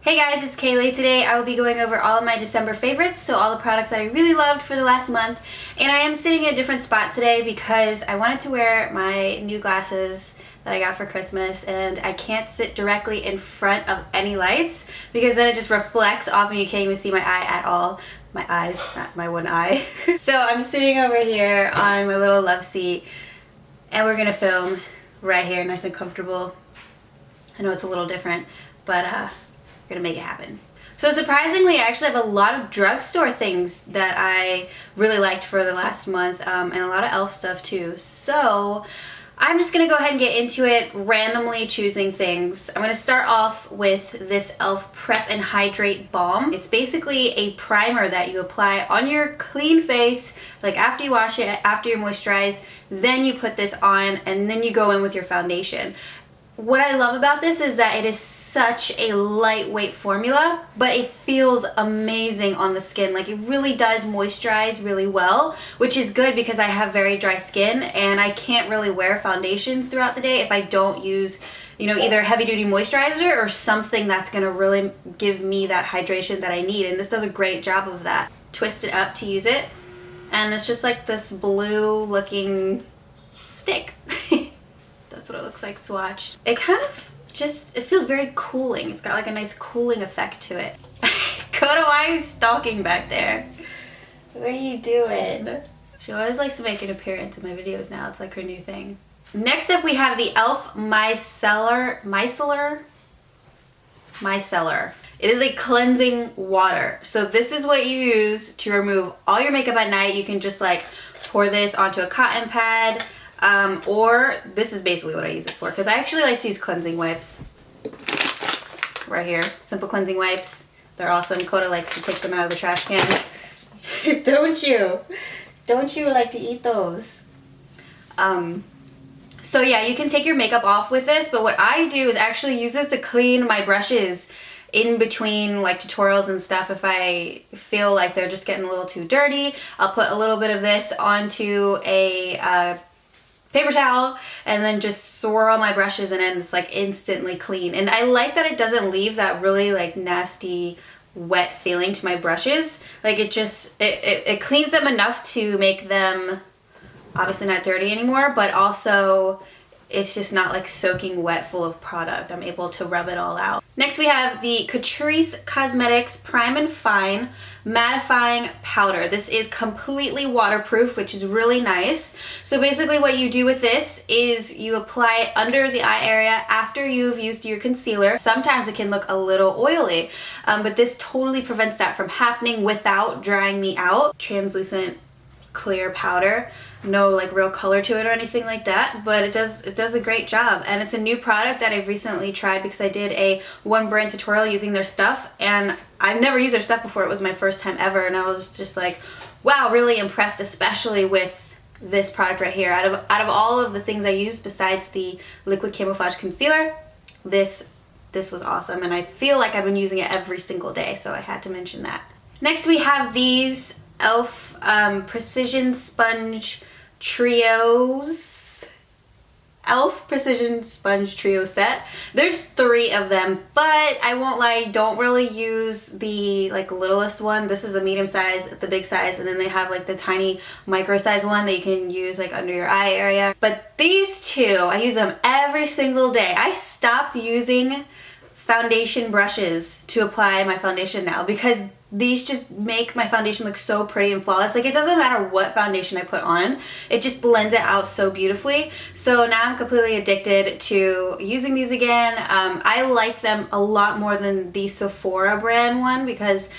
Hey guys, it's Kayleigh. Today I will be going over all of my December favorites, so all the products that I really loved for the last month. And I am sitting in a different spot today because I wanted to wear my new glasses that I got for Christmas, and I can't sit directly in front of any lights because then it just reflects off and you can't even see my eye at all. My eyes, not my one eye. So I'm sitting over here on my little love seat and we're gonna film right here, nice and comfortable. I know it's a little different, but we're gonna make it happen. So surprisingly, I actually have a lot of drugstore things that I really liked for the last month, and a lot of e.l.f. stuff too. So I'm just gonna go ahead and get into it, randomly choosing things. I'm gonna start off with this e.l.f. Prep and Hydrate Balm. It's basically a primer that you apply on your clean face, like after you wash it, after you moisturize, then you put this on and then you go in with your foundation. What I love about this is that it is such a lightweight formula, but it feels amazing on the skin. Like, it really does moisturize really well, which is good because I have very dry skin and I can't really wear foundations throughout the day if I don't use, you know, either heavy duty moisturizer or something that's gonna really give me that hydration that I need. And this does a great job of that. Twist it up to use it. And it's just like this blue looking stick. That's what it looks like swatched. It kind of just, it feels very cooling. It's got like a nice cooling effect to it. Coda, why are you stalking back there? What are you doing? She always likes to make an appearance in my videos now. It's like her new thing. Next up we have the e.l.f. Micellar. It is a cleansing water. So this is what you use to remove all your makeup at night. You can just like pour this onto a cotton pad. Or this is basically what I use it for, because I actually like to use cleansing wipes. Right here, simple cleansing wipes. They're awesome. Coda likes to take them out of the trash can. Don't you? Don't you like to eat those? So yeah, you can take your makeup off with this, but what I do is actually use this to clean my brushes in between like tutorials and stuff. If I feel like they're just getting a little too dirty, I'll put a little bit of this onto a paper towel and then just swirl my brushes and then it's like instantly clean. And I like that it doesn't leave that really like nasty wet feeling to my brushes. Like it just, it cleans them enough to make them obviously not dirty anymore, but also it's just not like soaking wet full of product. I'm able to rub it all out. Next we have the Catrice Cosmetics Prime and Fine Mattifying Powder. This is completely waterproof, which is really nice. So basically what you do with this is you apply it under the eye area after you've used your concealer. Sometimes it can look a little oily, but this totally prevents that from happening without drying me out. Translucent clear powder, no like real color to it or anything like that, but it does a great job. And it's a new product that I've recently tried because I did a one brand tutorial using their stuff and I've never used their stuff before. It was my first time ever and I was just like, wow, really impressed, especially with this product right here. Out of all of the things I used besides the liquid camouflage concealer, this was awesome and I feel like I've been using it every single day, so I had to mention that. Next we have these e.l.f. Precision Sponge Trios. e.l.f. Precision Sponge Trio set. There's 3 of them, but I won't lie, I don't really use the like littlest one. This is a medium size, the big size, and then they have like the tiny micro size one that you can use like under your eye area. But these 2, I use them every single day. I stopped using foundation brushes to apply my foundation now because these just make my foundation look so pretty and flawless. Like, it doesn't matter what foundation I put on, it just blends it out so beautifully. So now I'm completely addicted to using these again. I like them a lot more than the Sephora brand one because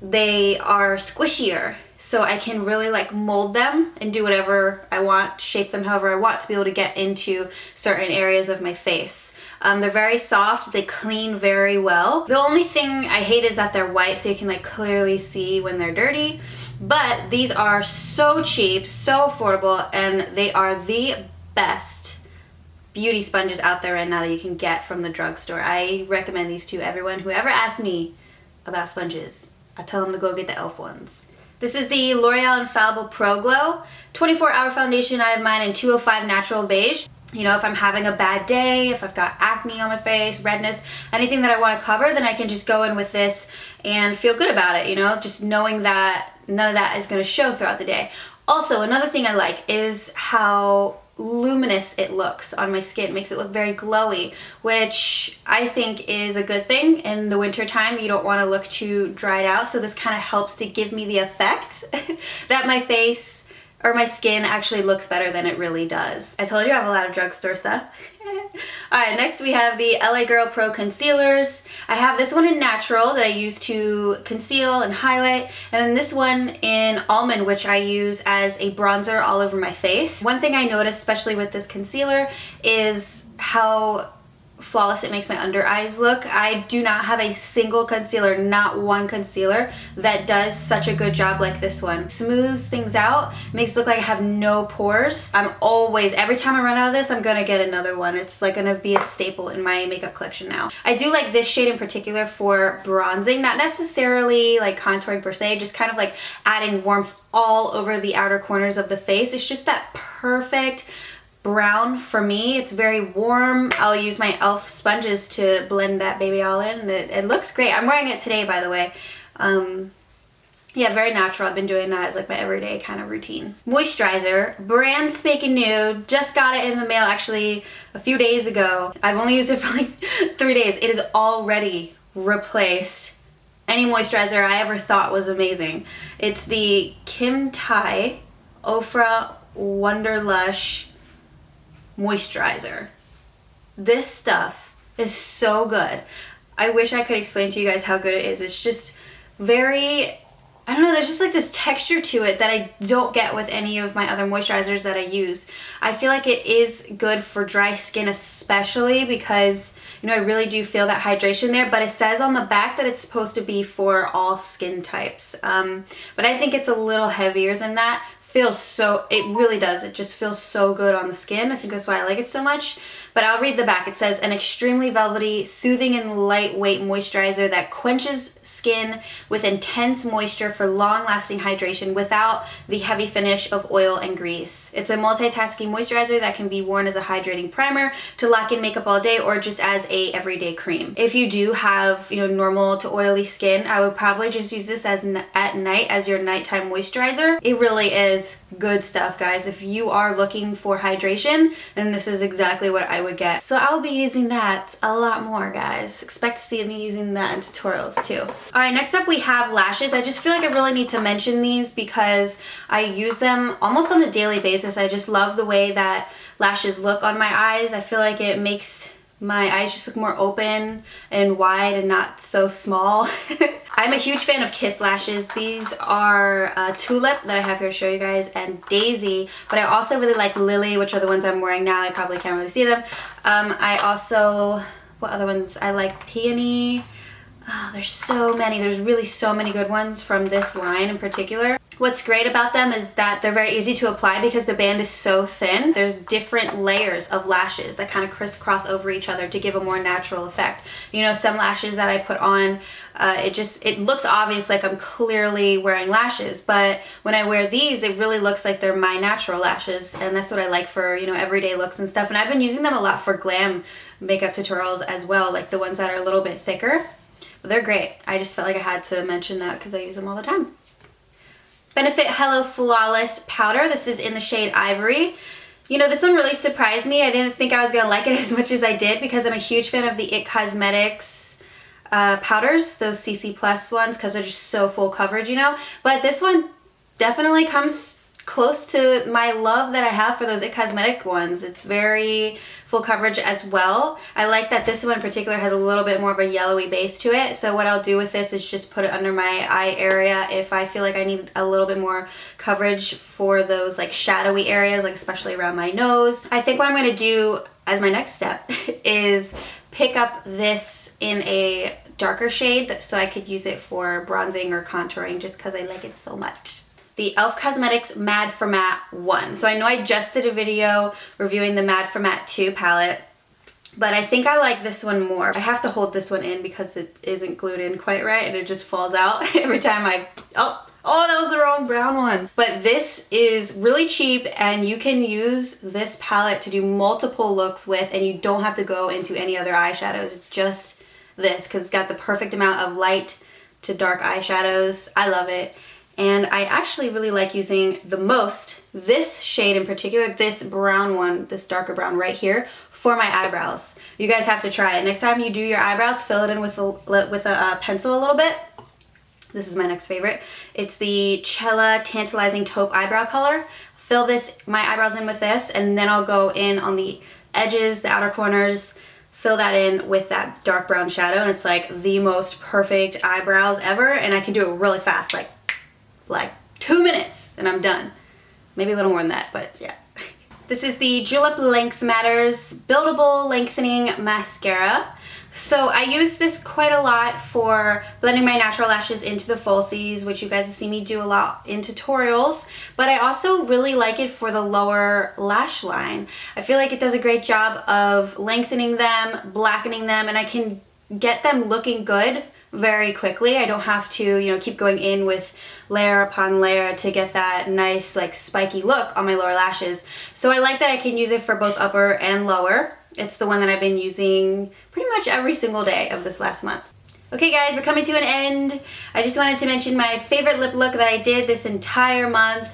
they are squishier. So I can really like mold them and do whatever I want, shape them however I want to be able to get into certain areas of my face. They're very soft, they clean very well. The only thing I hate is that they're white, so you can like clearly see when they're dirty. But these are so cheap, so affordable, and they are the best beauty sponges out there right now that you can get from the drugstore. I recommend these to everyone. Whoever asks me about sponges, I tell them to go get the e.l.f. ones. This is the L'Oreal Infallible Pro Glow 24-hour foundation. I have mine in 205 Natural Beige. You know, if I'm having a bad day, if I've got acne on my face, redness, anything that I want to cover, then I can just go in with this and feel good about it, you know, just knowing that none of that is going to show throughout the day. Also, another thing I like is how luminous it looks on my skin. It makes it look very glowy, which I think is a good thing. In the winter time, you don't want to look too dried out, so this kind of helps to give me the effect that my face or my skin actually looks better than it really does. I told you I have a lot of drugstore stuff. Alright, next we have the LA Girl Pro Concealers. I have this one in Natural that I use to conceal and highlight, and then this one in Almond, which I use as a bronzer all over my face. One thing I noticed, especially with this concealer, is how flawless it makes my under eyes look. I do not have a single concealer, not one concealer, that does such a good job like this one. Smooths things out, makes it look like I have no pores. I'm always, every time I run out of this, I'm gonna get another one. It's like gonna be a staple in my makeup collection now. I do like this shade in particular for bronzing, not necessarily like contouring per se, just kind of like adding warmth all over the outer corners of the face. It's just that perfect brown for me. It's very warm. I'll use my e.l.f. sponges to blend that baby all in, and it looks great. I'm wearing it today, by the way. Yeah, very natural. I've been doing that as like my everyday kind of routine. Moisturizer, brand spanking new. Just got it in the mail actually a few days ago. I've only used it for like 3 days. It has already replaced any moisturizer I ever thought was amazing. It's the Kim Tai OFRA Wonder Lush moisturizer. This stuff is so good. I wish I could explain to you guys how good it is. It's just very, I don't know, there's just like this texture to it that I don't get with any of my other moisturizers that I use. I feel like it is good for dry skin, especially because, you know, I really do feel that hydration there, but it says on the back that it's supposed to be for all skin types. But I think it's a little heavier than that. Feels so, it really does. It just feels so good on the skin. I think that's why I like it so much. But I'll read the back. It says, an extremely velvety, soothing and lightweight moisturizer that quenches skin with intense moisture for long-lasting hydration without the heavy finish of oil and grease. It's a multitasking moisturizer that can be worn as a hydrating primer to lock in makeup all day, or just as a everyday cream. If you do have, you know, normal to oily skin, I would probably just use this as at night as your nighttime moisturizer. It really is good stuff, guys. If you are looking for hydration, then this is exactly what I would get. So I will be using that a lot more, guys. Expect to see me using that in tutorials too. Alright, next up we have lashes. I just feel like I really need to mention these because I use them almost on a daily basis. I just love the way that lashes look on my eyes. I feel like it makes my eyes just look more open and wide and not so small. I'm a huge fan of Kiss lashes. These are Tulip that I have here to show you guys, and Daisy, but I also really like Lily, which are the ones I'm wearing now. I probably can't really see them. I also, what other ones? I like Peony. Oh, there's so many. There's really so many good ones from this line in particular. What's great about them is that they're very easy to apply because the band is so thin. There's different layers of lashes that kind of crisscross over each other to give a more natural effect. You know, some lashes that I put on, it looks obvious like I'm clearly wearing lashes, but when I wear these, it really looks like they're my natural lashes, and that's what I like for, you know, everyday looks and stuff. And I've been using them a lot for glam makeup tutorials as well, like the ones that are a little bit thicker. But they're great. I just felt like I had to mention that because I use them all the time. Benefit Hello Flawless Powder. This is in the shade Ivory. You know, this one really surprised me. I didn't think I was going to like it as much as I did because I'm a huge fan of the IT Cosmetics powders, those CC Plus ones, because they're just so full coverage, you know. But this one definitely comes close to my love that I have for those IT Cosmetic ones. It's very full coverage as well. I like that this one in particular has a little bit more of a yellowy base to it. So what I'll do with this is just put it under my eye area if I feel like I need a little bit more coverage for those like shadowy areas, like especially around my nose. I think what I'm going to do as my next step is pick up this in a darker shade so I could use it for bronzing or contouring just because I like it so much. The e.l.f. Cosmetics Mad for Matte 1. So I know I just did a video reviewing the Mad for Matte 2 palette, But I think I like this one more. I have to hold this one in because it isn't glued in quite right and it just falls out every time oh, that was the wrong brown one. But this is really cheap and you can use this palette to do multiple looks with, and you don't have to go into any other eyeshadows, just this, because it's got the perfect amount of light to dark eyeshadows. I love it. And I actually really like using the most this shade in particular, this brown one, this darker brown right here, for my eyebrows. You guys have to try it. Next time you do your eyebrows, fill it in with a pencil a little bit. This is my next favorite. It's the Cella Tantalizing Taupe Eyebrow Color. Fill my eyebrows in with this, and then I'll go in on the edges, the outer corners, fill that in with that dark brown shadow, and it's like the most perfect eyebrows ever, and I can do it really fast, like 2 minutes, and I'm done. Maybe a little more than that, but yeah. This is the Julep Length Matters Buildable Lengthening Mascara. So I use this quite a lot for blending my natural lashes into the falsies, which you guys have seen me do a lot in tutorials, but I also really like it for the lower lash line. I feel like it does a great job of lengthening them, blackening them, and I can get them looking good very quickly. I don't have to, you know, keep going in with layer upon layer to get that nice like spiky look on my lower lashes. So I like that I can use it for both upper and lower. It's the one that I've been using pretty much every single day of this last month. Okay guys, we're coming to an end. I just wanted to mention my favorite lip look that I did this entire month.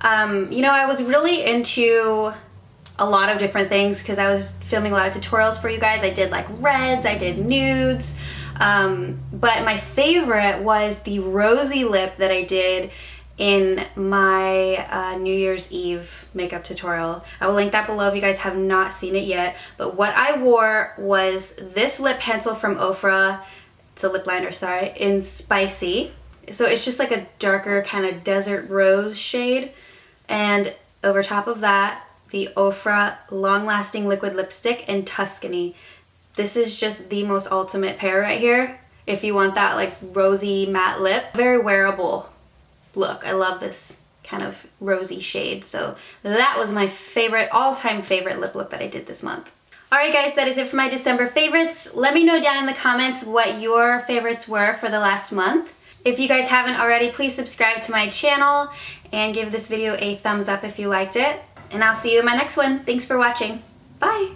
You know, I was really into a lot of different things because I was filming a lot of tutorials for you guys. I did like reds, I did nudes, but my favorite was the rosy lip that I did in my New Year's Eve makeup tutorial. I will link that below if you guys have not seen it yet. But what I wore was this lip pencil from OFRA. It's a lip liner, sorry, in Spicy. So it's just like a darker kind of desert rose shade. And over top of that, the OFRA Long Lasting Liquid Lipstick in Tuscany. This is just the most ultimate pair right here. If you want that like rosy matte lip, very wearable look. I love this kind of rosy shade. So that was my favorite, all-time favorite lip look that I did this month. Alright guys, that is it for my December favorites. Let me know down in the comments what your favorites were for the last month. If you guys haven't already, please subscribe to my channel and give this video a thumbs up if you liked it. And I'll see you in my next one. Thanks for watching. Bye!